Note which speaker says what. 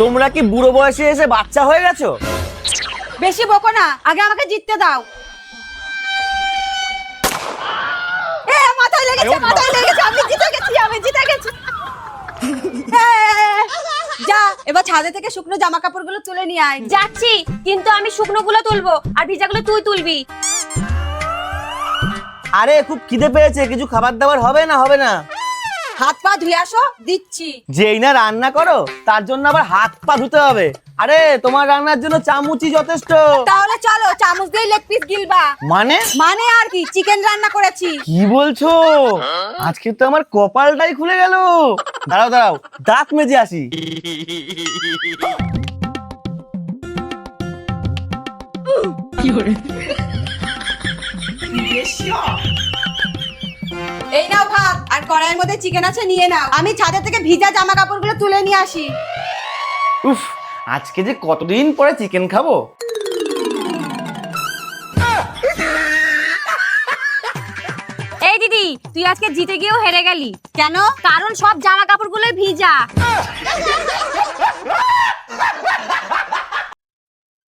Speaker 1: তোমরা কি বুড়ো বয়সে এসে বাচ্চা হয়ে গেছো?
Speaker 2: বেশি বকো না, আগে আমাকে জিততে দাও। মাথায় লেগেছে, মাথায় লেগেছে, আমি জিতে গেছি, আমি জিতে গেছি। যা, এবার ছাদে থেকে শুকনো জামা কাপড়গুলো তুলে নিয়ে আয়।
Speaker 3: যাচ্ছি, কিন্তু আমি শুকনো গুলো তুলবো আর ভিজাগুলো তুই তুলবি।
Speaker 1: আরে খুব খিদে পেয়েছে, কিছু খাবার দাবার হবে না? হবে না,
Speaker 2: হাত পা ধুয়ে আসো, দিচ্ছি।
Speaker 1: যেই না রান্না করো তার জন্য আবার হাত পা ধুতে হবে? আরে তোমার রান্নার জন্য চামচই যথেষ্ট।
Speaker 2: তাহলে চলো, চামচ দিয়ে লেগ পিস গিলবা। মানে আর কি, চিকেন রান্না করেছি।
Speaker 1: কি বলছো? আজকে তো আমার কপালটাই খুলে গেল। দাঁড়াও দাঁড়াও, দাঁত মেজে আসি।
Speaker 2: এই নাও ভাত, আর কড়াইয়ের মধ্যে চিকেন আছে, নিয়ে নাও। আমি ছাদে থেকে ভিজা জামা কাপড়গুলো তুলে নিয়ে আসি।
Speaker 1: উফ, আজকে যে কতদিন পরে চিকেন খাবো।
Speaker 3: এই দিদি, তুই আজকে জিতে গিয়েও হেরে গেলি।
Speaker 2: কেন?
Speaker 3: কারণ সব জামা কাপড়গুলো ভিজা।